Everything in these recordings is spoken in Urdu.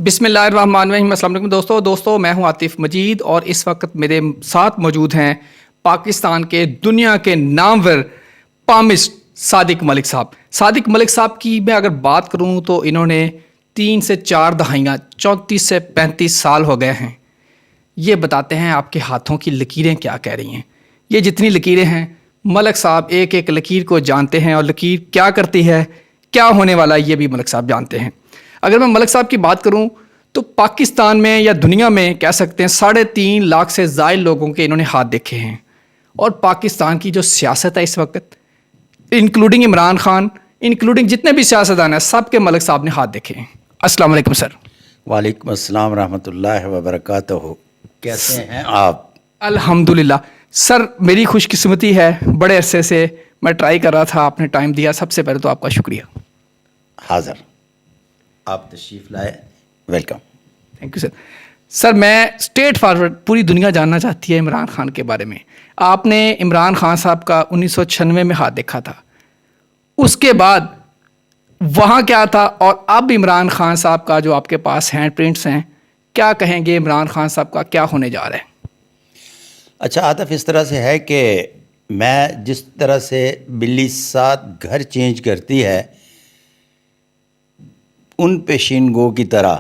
بسم اللہ الرحمن الرحیم۔ السلام علیکم دوستوں میں ہوں عاطف مجید اور اس وقت میرے ساتھ موجود ہیں پاکستان کے دنیا کے نامور پامسٹ صادق ملک صاحب۔ صادق ملک صاحب کی میں اگر بات کروں تو انہوں نے 3 سے 4 دہائیاں 34 سے 35 سال ہو گئے ہیں۔ یہ بتاتے ہیں آپ کے ہاتھوں کی لکیریں کیا کہہ رہی ہیں۔ یہ جتنی لکیریں ہیں ملک صاحب ایک ایک لکیر کو جانتے ہیں اور لکیر کیا کرتی ہے، کیا ہونے والا ہے، یہ بھی ملک صاحب جانتے ہیں۔ اگر میں ملک صاحب کی بات کروں تو پاکستان میں یا دنیا میں کہہ سکتے ہیں 3.5 لاکھ سے زائد لوگوں کے انہوں نے ہاتھ دیکھے ہیں، اور پاکستان کی جو سیاست ہے اس وقت انکلوڈنگ عمران خان، انکلوڈنگ جتنے بھی سیاستدان ہیں، سب کے ملک صاحب نے ہاتھ دیکھے ہیں۔ السلام علیکم سر۔ وعلیکم السلام ورحمۃ اللہ وبرکاتہ۔ کیسے ہیں آپ؟ الحمدللہ سر، میری خوش قسمتی ہے، بڑے عرصے سے میں ٹرائی کر رہا تھا، آپ نے ٹائم دیا، سب سے پہلے تو آپ کا شکریہ۔ حاضر، آپ تشریف لائے، welcome. Thank you sir. Sir میں اسٹریٹ فارورڈ پوری دنیا جاننا چاہتی ہے عمران خان کے بارے میں۔ آپ نے عمران خان صاحب کا 1996 میں ہاتھ دیکھا تھا، اس کے بعد وہاں کیا تھا، اور اب عمران خان صاحب کا جو آپ کے پاس ہینڈ پرنٹس ہیں، کیا کہیں گے عمران خان صاحب کا کیا ہونے جا رہا ہے؟ اچھا عاطف، اس طرح سے ہے کہ میں جس طرح سے بلی 7 گھر چینج کرتی ہے، ان پیشین گو کی طرح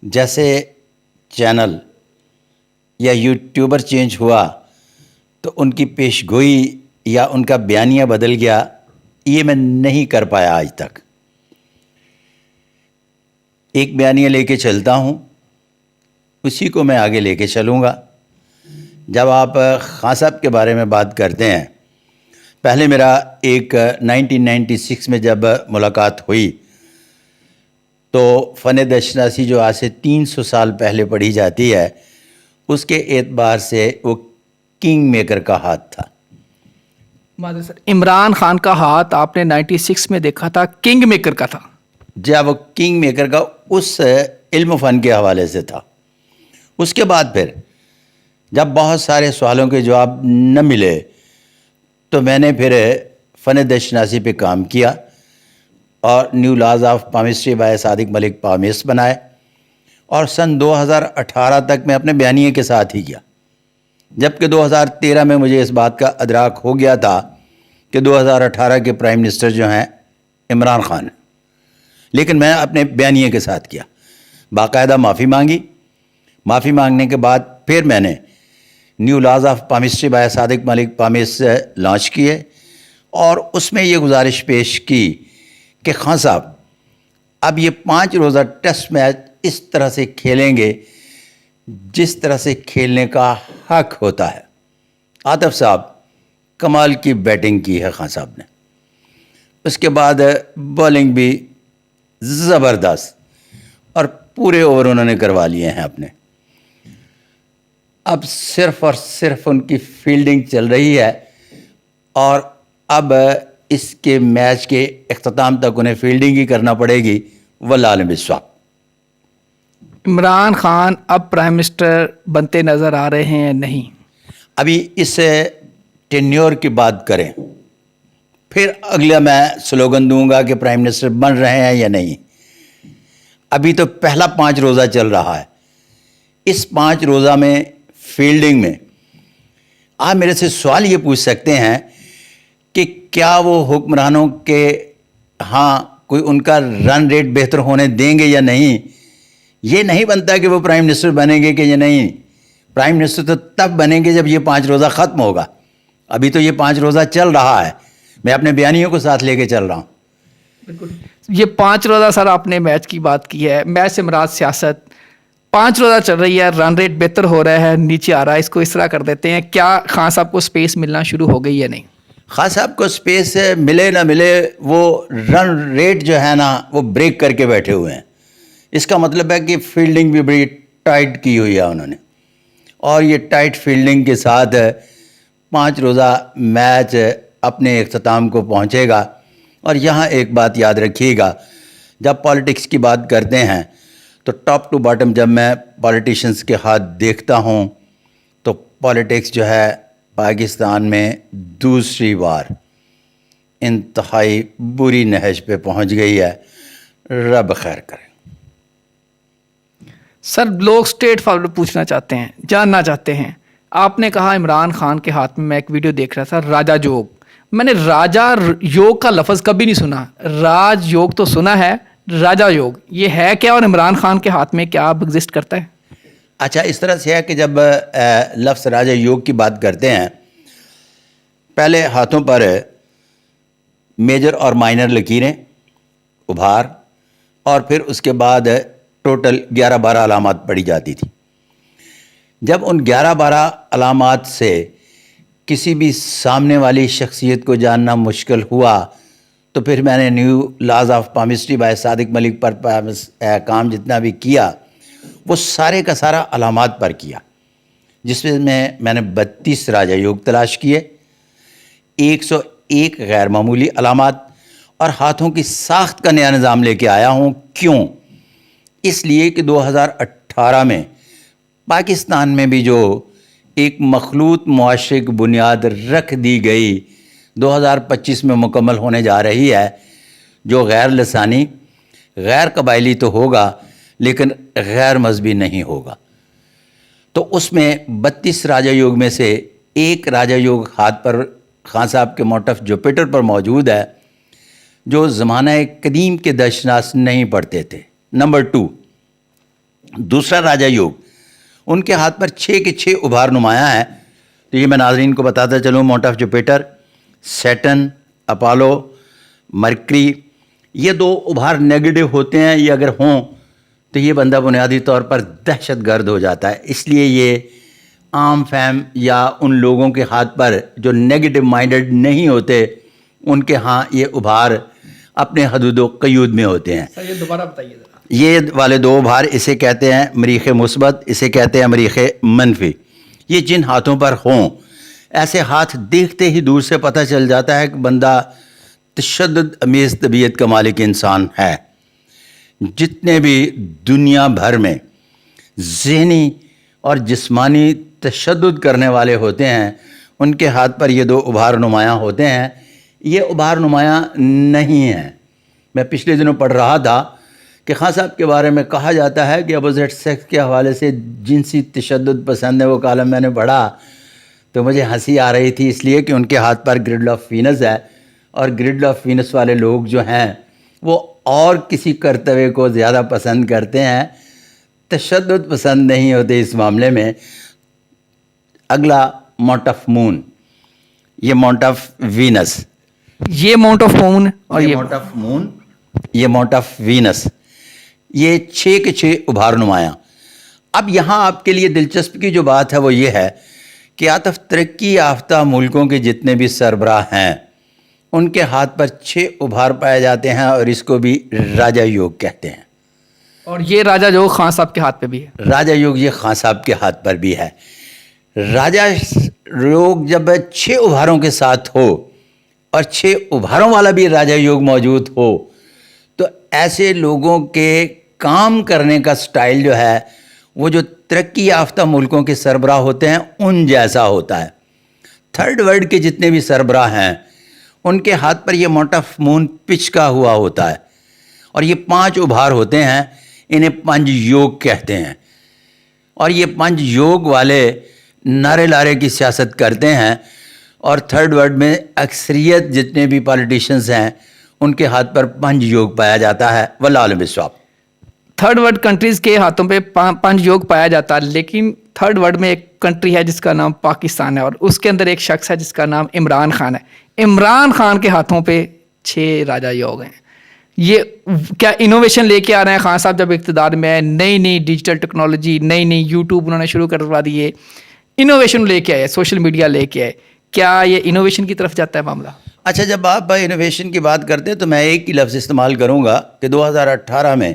جیسے چینل یا یوٹیوبر چینج ہوا تو ان کی پیش گوئی یا ان کا بیانیہ بدل گیا، یہ میں نہیں کر پایا آج تک۔ ایک بیانیہ لے کے چلتا ہوں، اسی کو میں آگے لے کے چلوں گا۔ جب آپ خان صاحب کے بارے میں بات کرتے ہیں، پہلے میرا ایک 1996 میں جب ملاقات ہوئی تو فن دشناسی جو آج سے 300 سال پہلے پڑھی جاتی ہے، اس کے اعتبار سے وہ کنگ میکر کا ہاتھ تھا۔ سر، عمران خان کا ہاتھ آپ نے 96 میں دیکھا تھا، کنگ میکر کا تھا؟ جب وہ کنگ میکر کا اس علم و فن کے حوالے سے تھا۔ اس کے بعد پھر جب بہت سارے سوالوں کے جواب نہ ملے تو میں نے پھر فن دشناسی پہ کام کیا اور new laws of palmistry by Sadiq Malik palmist بنائے، اور سن 2018 تک میں اپنے بیانیے کے ساتھ ہی کیا، جبکہ 2013 میں مجھے اس بات کا ادراک ہو گیا تھا کہ 2018 کے پرائم منسٹر جو ہیں عمران خان ہیں، لیکن میں اپنے بیانیے کے ساتھ کیا، باقاعدہ معافی مانگی۔ معافی مانگنے کے بعد پھر میں نے new laws of palmistry by Sadiq Malik palmist launch کیے، اور اس میں یہ گزارش پیش کی کہ خان صاحب اب یہ 5 روزہ ٹیسٹ میچ اس طرح سے کھیلیں گے جس طرح سے کھیلنے کا حق ہوتا ہے۔ عاطف صاحب کمال کی بیٹنگ کی ہے خان صاحب نے، اس کے بعد بالنگ بھی زبردست، اور پورے اوور انہوں نے کروا لیے ہیں اپنے۔ اب صرف اور صرف ان کی فیلڈنگ چل رہی ہے، اور اب اس کے میچ کے اختتام تک انہیں فیلڈنگ ہی کرنا پڑے گی، واللہ عالم بالصواب۔ عمران خان اب پرائم منسٹر بنتے نظر آ رہے ہیں یا نہیں؟ ابھی اس ٹینیور کی بات کریں، پھر اگلا میں سلوگن دوں گا کہ پرائم منسٹر بن رہے ہیں یا نہیں۔ ابھی تو پہلا 5 روزہ چل رہا ہے، اس 5 روزہ میں فیلڈنگ میں آپ میرے سے سوال یہ پوچھ سکتے ہیں کہ کیا وہ حکمرانوں کے ہاں کوئی ان کا رن ریٹ بہتر ہونے دیں گے یا نہیں۔ یہ نہیں بنتا کہ وہ پرائم منسٹر بنیں گے کہ یہ نہیں، پرائم منسٹر تو تب بنیں گے جب یہ 5 روزہ ختم ہوگا۔ ابھی تو یہ 5 روزہ چل رہا ہے، میں اپنے بیانیوں کو ساتھ لے کے چل رہا ہوں۔ بالکل، یہ 5 روزہ سر آپ نے میچ کی بات کی ہے، میچ سے مراد سیاست 5 روزہ چل رہی ہے، رن ریٹ بہتر ہو رہا ہے، نیچے آ رہا ہے، اس کو اس طرح کر دیتے ہیں۔ کیا خان صاحب کو سپیس ملنا شروع ہو گئی یا نہیں؟ خان صاحب کو سپیس ملے نہ ملے، وہ رن ریٹ جو ہے نا وہ بریک کر کے بیٹھے ہوئے ہیں۔ اس کا مطلب ہے کہ فیلڈنگ بھی بڑی ٹائٹ کی ہوئی ہے انہوں نے، اور یہ ٹائٹ فیلڈنگ کے ساتھ 5 روزہ میچ اپنے اختتام کو پہنچے گا۔ اور یہاں ایک بات یاد رکھیے گا، جب پالیٹکس کی بات کرتے ہیں تو ٹاپ ٹو باٹم جب میں پالیٹیشنز کے ہاتھ دیکھتا ہوں تو پالیٹکس جو ہے پاکستان میں دوسری بار انتہائی بری نہج پہ پہنچ گئی ہے۔ رب خیر کرے۔ سر لوگ اسٹریٹ فارورڈ پوچھنا چاہتے ہیں, جاننا چاہتے ہیں. آپ نے کہا عمران خان کے ہاتھ میں ایک ویڈیو دیکھ رہا تھا راجا یوگ. میں نے راجا یوگ کا لفظ کبھی نہیں سنا. راج یوگ تو سنا ہے, راجا یوگ یہ ہے کیا, اور عمران خان کے ہاتھ میں کیا ایگزسٹ کرتا ہے؟ اچھا, اس طرح سے ہے کہ جب لفظ راجا یوگ کی بات کرتے ہیں, پہلے ہاتھوں پر میجر اور مائنر لکیریں, ابھار, اور پھر اس کے بعد ٹوٹل 11-12 علامات پڑھی جاتی تھی. جب ان 11-12 علامات سے کسی بھی سامنے والی شخصیت کو جاننا مشکل ہوا تو پھر میں نے new laws of palmistry by Sadiq Malik پر کام جتنا بھی کیا وہ سارے کا سارا علامات پر کیا, جس میں نے 32 راجا یوگ تلاش کیے, 101 غیر معمولی علامات, اور ہاتھوں کی ساخت کا نیا نظام لے کے آیا ہوں. کیوں؟ اس لیے کہ 2018 میں پاکستان میں بھی جو ایک مخلوط معاشرے کی بنیاد رکھ دی گئی 2025 میں مکمل ہونے جا رہی ہے, جو غیر لسانی, غیر قبائلی تو ہوگا لیکن غیر مذہبی نہیں ہوگا. تو اس میں 32 راجا یوگ میں سے ایک راجا یوگ ہاتھ پر خان صاحب کے موٹف جوپیٹر پر موجود ہے, جو زمانہ قدیم کے دشناس نہیں پڑھتے تھے. نمبر 2, دوسرا راجا یوگ ان کے ہاتھ پر 6 کے 6 ابھار نمایاں ہے. تو یہ میں ناظرین کو بتاتا چلوں, موٹف جوپیٹر, سیٹن, اپالو, مرکری, یہ 2 ابھار نیگیٹو ہوتے ہیں. یہ اگر ہوں تو یہ بندہ بنیادی طور پر دہشت گرد ہو جاتا ہے. اس لیے یہ عام فہم یا ان لوگوں کے ہاتھ پر جو نیگیٹو مائنڈڈ نہیں ہوتے, ان کے ہاں یہ ابھار اپنے حدود و قیود میں ہوتے ہیں. سر یہ دوبارہ بتائیے ذرا. یہ والے 2 ابھار, اسے کہتے ہیں مریخ مثبت, اسے کہتے ہیں مریخ منفی. یہ جن ہاتھوں پر ہوں, ایسے ہاتھ دیکھتے ہی دور سے پتہ چل جاتا ہے کہ بندہ تشدد امیز طبیعت کا مالک انسان ہے. جتنے بھی دنیا بھر میں ذہنی اور جسمانی تشدد کرنے والے ہوتے ہیں, ان کے ہاتھ پر یہ 2 ابھار نمایاں ہوتے ہیں. یہ ابھار نمایاں نہیں ہیں. میں پچھلے دنوں پڑھ رہا تھا کہ خان صاحب کے بارے میں کہا جاتا ہے کہ اپوزٹ سیکس کے حوالے سے جنسی تشدد پسند ہے. وہ کالم میں نے پڑھا تو مجھے ہنسی آ رہی تھی, اس لیے کہ ان کے ہاتھ پر گرڈل آف وینس ہے, اور گرڈل آف وینس والے لوگ جو ہیں وہ اور کسی کرتوے کو زیادہ پسند کرتے ہیں, تشدد پسند نہیں ہوتے اس معاملے میں. اگلا موٹف مون, یہ موٹف وینس, یہ ماؤنٹ آف مون, اور یہ موٹف مون, یہ موٹف وینس, یہ 6 کے 6 ابھار نمایاں. اب یہاں آپ کے لیے دلچسپ کی جو بات ہے وہ یہ ہے کہ آتف ترقی یافتہ ملکوں کے جتنے بھی سربراہ ہیں ان کے ہاتھ پر 6 ابھار پائے جاتے ہیں, اور اس کو بھی راجا یوگ کہتے ہیں. اور یہ راجا یوگ خان صاحب کے ہاتھ پہ بھی ہے. راجا یوگ یہ خان صاحب کے ہاتھ پر بھی ہے. راجا یوگ جب 6 ابھاروں کے ساتھ ہو اور 6 ابھاروں والا بھی راجا یوگ موجود ہو تو ایسے لوگوں کے کام کرنے کا سٹائل جو ہے وہ جو ترقی یافتہ ملکوں کے سربراہ ہوتے ہیں ان جیسا ہوتا ہے. تھرڈ ورلڈ کے جتنے بھی سربراہ ہیں ان کے ہاتھ پر یہ موٹف مون پچکا ہوا ہوتا ہے, اور یہ 5 ابھار ہوتے ہیں, انہیں 5 یوگ کہتے ہیں. اور یہ 5 یوگ والے نعرے لارے کی سیاست کرتے ہیں, اور تھرڈ ورلڈ میں اکثریت جتنے بھی پالیٹیشنز ہیں ان کے ہاتھ پر 5 یوگ پایا جاتا ہے. واللہ عالم بالصواب. تھرڈ ورلڈ کنٹریز کے ہاتھوں پہ 5 یوگ پایا جاتا ہے, لیکن تھرڈ ورلڈ میں ایک کنٹری ہے جس کا نام پاکستان ہے, اور اس کے اندر ایک شخص ہے جس کا نام عمران خان ہے. عمران خان کے ہاتھوں پہ 6 راجا یوگ ہیں. یہ کیا انوویشن لے کے آ رہے ہیں خان صاحب جب اقتدار میں ہے؟ نئی ڈیجیٹل ٹیکنالوجی, نئی یوٹیوب انہوں نے شروع کروا دیے, انوویشن لے کے آئے, سوشل میڈیا لے کے آئے. کیا یہ انوویشن کی طرف جاتا ہے معاملہ؟ اچھا, جب آپ انوویشن کی بات کرتے ہیں تو میں ایک ہی لفظ استعمال کروں گا کہ 2018 میں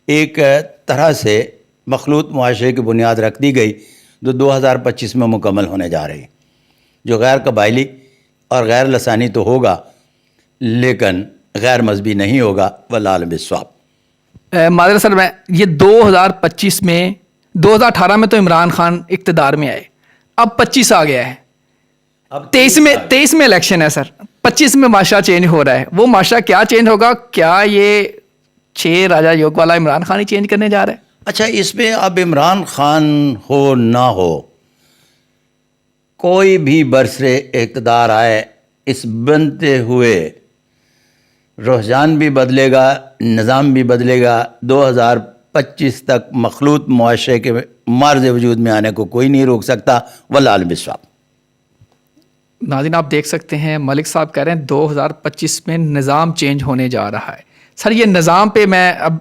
ایک طرح سے مخلوط معاشرے کی بنیاد رکھ دی گئی جو 2025 میں مکمل ہونے جا رہی, جو غیر قبائلی اور غیر لسانی تو ہوگا لیکن غیر مذہبی نہیں ہوگا. واللہ عالم بالصواب. معذرت سر, میں یہ 2025 میں 2018 میں تو عمران خان اقتدار میں آئے, اب 25 آ گیا ہے, اب 23 میں الیکشن ہے سر, 25 میں معاشرہ چینج ہو رہا ہے. وہ معاشرہ کیا چینج ہوگا؟ کیا یہ 6 راجا یوگ والا عمران خان ہی چینج کرنے جا رہا ہے؟ اچھا، اس میں اب عمران خان ہو نہ ہو، کوئی بھی برسر اقتدار آئے، اس بنتے ہوئے رجحان بھی بدلے گا، نظام بھی بدلے گا. 2025 تک مخلوط معاشرے کے معرض وجود میں آنے کو کوئی نہیں روک سکتا. والعالم بالصواب. ناظرین آپ دیکھ سکتے ہیں ملک صاحب کہہ رہے ہیں 2025 میں نظام چینج ہونے جا رہا ہے. سر یہ نظام پہ میں اب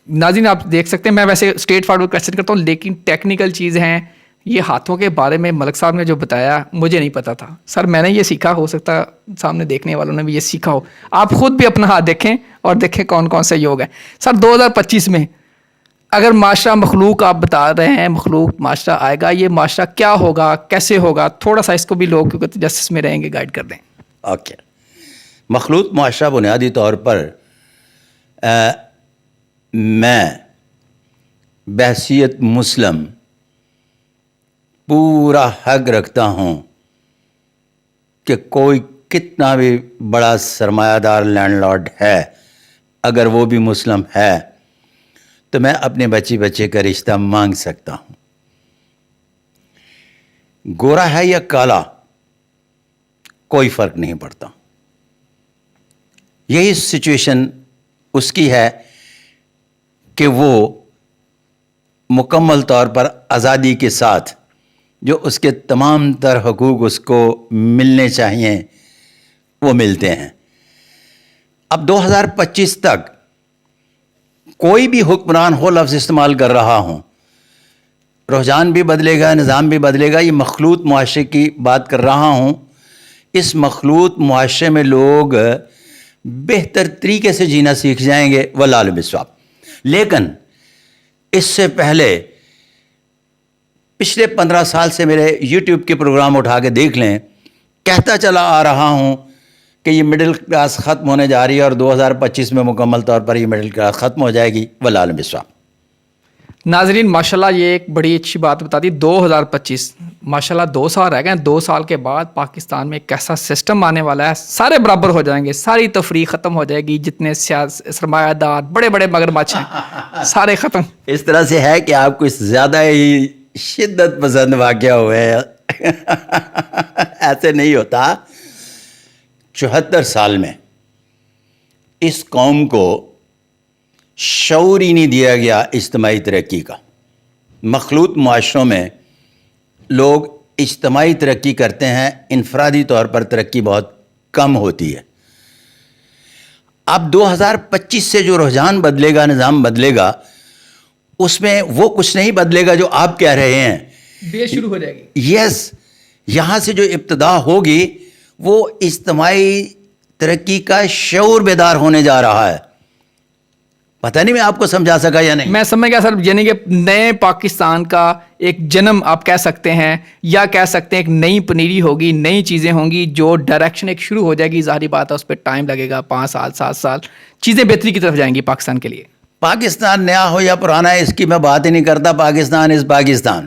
ناظرین آپ دیکھ سکتے ہیں میں ویسے اسٹریٹ فارورڈ کویسچن کرتا ہوں، لیکن ٹیکنیکل چیز ہیں. یہ ہاتھوں کے بارے میں ملک صاحب نے جو بتایا مجھے نہیں پتا تھا. سر میں نے یہ سیکھا، ہو سکتا سامنے دیکھنے والوں نے بھی یہ سیکھا ہو. آپ خود بھی اپنا ہاتھ دیکھیں اور دیکھیں کون کون سے یوگ ہیں. سر 2025 میں اگر معاشرہ مخلوق آپ بتا رہے ہیں مخلوق معاشرہ آئے گا، یہ معاشرہ کیا ہوگا، کیسے ہوگا، تھوڑا سا اس کو بھی لوگ کیونکہ جسٹس میں رہیں گے گائیڈ کر دیں. اوکے. مخلوط معاشرہ بنیادی طور پر میں بحیثیت مسلم پورا حق رکھتا ہوں کہ کوئی کتنا بھی بڑا سرمایہ دار لینڈ لارڈ ہے، اگر وہ بھی مسلم ہے تو میں اپنے بچے کا رشتہ مانگ سکتا ہوں. گورا ہے یا کالا کوئی فرق نہیں پڑتا. یہی سچویشن اس کی ہے کہ وہ مکمل طور پر آزادی کے ساتھ جو اس کے تمام تر حقوق اس کو ملنے چاہیے وہ ملتے ہیں. اب 2025 تک کوئی بھی حکمران ہو لفظ استعمال کر رہا ہوں، رجحان بھی بدلے گا، نظام بھی بدلے گا. یہ مخلوط معاشرے کی بات کر رہا ہوں. اس مخلوط معاشرے میں لوگ بہتر طریقے سے جینا سیکھ جائیں گے. والعالم بالصواب. لیکن اس سے پہلے پچھلے 15 سال سے میرے یوٹیوب کے پروگرام اٹھا کے دیکھ لیں، کہتا چلا آ رہا ہوں کہ یہ مڈل کلاس ختم ہونے جا رہی ہے اور 2025 میں مکمل طور پر یہ مڈل کلاس ختم ہو جائے گی. والعالم بالصواب. ناظرین ماشاءاللہ یہ ایک بڑی اچھی بات بتا دی. 2025 ماشاءاللہ 2 سال رہ گئے ہیں. 2 سال کے بعد پاکستان میں ایک ایسا سسٹم آنے والا ہے، سارے برابر ہو جائیں گے، ساری تفریق ختم ہو جائے گی. جتنے سرمایہ دار بڑے بڑے مگرمچھ ہیں سارے ختم. اس طرح سے ہے کہ آپ کچھ زیادہ ہی شدت پسند واقعہ ہوئے ہیں. ایسے نہیں ہوتا. 74 سال میں اس قوم کو شعور ہی نہیں دیا گیا اجتماعی ترقی کا. مخلوط معاشروں میں لوگ اجتماعی ترقی کرتے ہیں، انفرادی طور پر ترقی بہت کم ہوتی ہے. اب 2025 سے جو رجحان بدلے گا، نظام بدلے گا، اس میں وہ کچھ نہیں بدلے گا جو آپ کہہ رہے ہیں. بے شروع ہو جائے گی. یس. یہاں سے جو ابتدا ہوگی وہ اجتماعی ترقی کا شعور بیدار ہونے جا رہا ہے. پتہ نہیں میں آپ کو سمجھا سکا یا نہیں. میں سمجھ گیا سر. یعنی کہ نئے پاکستان کا ایک جنم آپ کہہ سکتے ہیں، یا کہہ سکتے ہیں ایک نئی پنیری ہوگی، نئی چیزیں ہوں گی، جو ڈائریکشن ایک شروع ہو جائے گی. ظاہری بات ہے اس پہ ٹائم لگے گا، 5 سال 7 سال، چیزیں بہتری کی طرف جائیں گی پاکستان کے لیے. پاکستان نیا ہو یا پرانا ہے اس کی میں بات ہی نہیں کرتا. پاکستان از پاکستان.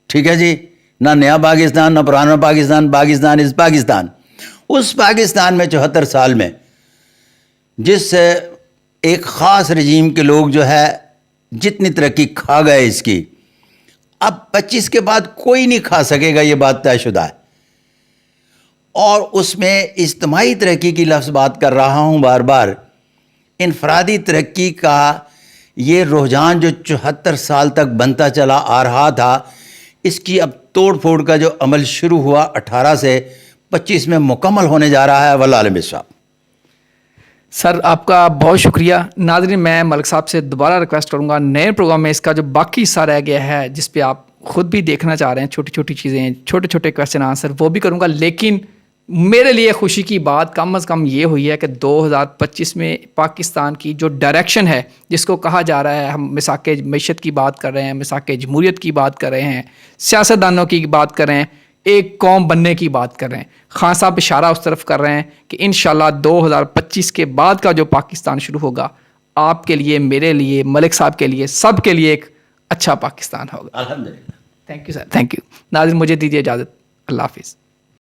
ٹھیک ہے جی. نہ نیا پاکستان نہ پرانا پاکستان. پاکستان از پاکستان. اس پاکستان میں 74 سال میں جس ایک خاص رجیم کے لوگ جو ہے جتنی ترقی کھا گئے اس کی، اب 25 کے بعد کوئی نہیں کھا سکے گا. یہ بات طے شدہ ہے. اور اس میں اجتماعی ترقی کی لفظ بات کر رہا ہوں بار بار. انفرادی ترقی کا یہ رجحان جو 74 سال تک بنتا چلا آ رہا تھا، اس کی اب توڑ پھوڑ کا جو عمل شروع ہوا 18 سے 25 میں مکمل ہونے جا رہا ہے. والعالم بالصواب. سر آپ کا بہت شکریہ. ناظرین میں ملک صاحب سے دوبارہ ریکویسٹ کروں گا نئے پروگرام میں اس کا جو باقی حصہ رہ گیا ہے جس پہ آپ خود بھی دیکھنا چاہ رہے ہیں، چھوٹی چھوٹی چیزیں، چھوٹے چھوٹے کویسچن آنسر، وہ بھی کروں گا. لیکن میرے لیے خوشی کی بات کم از کم یہ ہوئی ہے کہ 2025 میں پاکستان کی جو ڈائریکشن ہے جس کو کہا جا رہا ہے، ہم مساق معیشت کی بات کر رہے ہیں، مساق جمہوریت کی بات کر رہے ہیں، سیاستدانوں کی بات کر رہے ہیں، ایک قوم بننے کی بات کر رہے ہیں. خان صاحب اشارہ اس طرف کر رہے ہیں کہ انشاءاللہ 2025 کے بعد کا جو پاکستان شروع ہوگا آپ کے لیے، میرے لیے، ملک صاحب کے لیے، سب کے لیے ایک اچھا پاکستان ہوگا. الحمدللہ. Thank you sir. Thank you. ناظرین مجھے دیجیے اجازت. اللہ حافظ.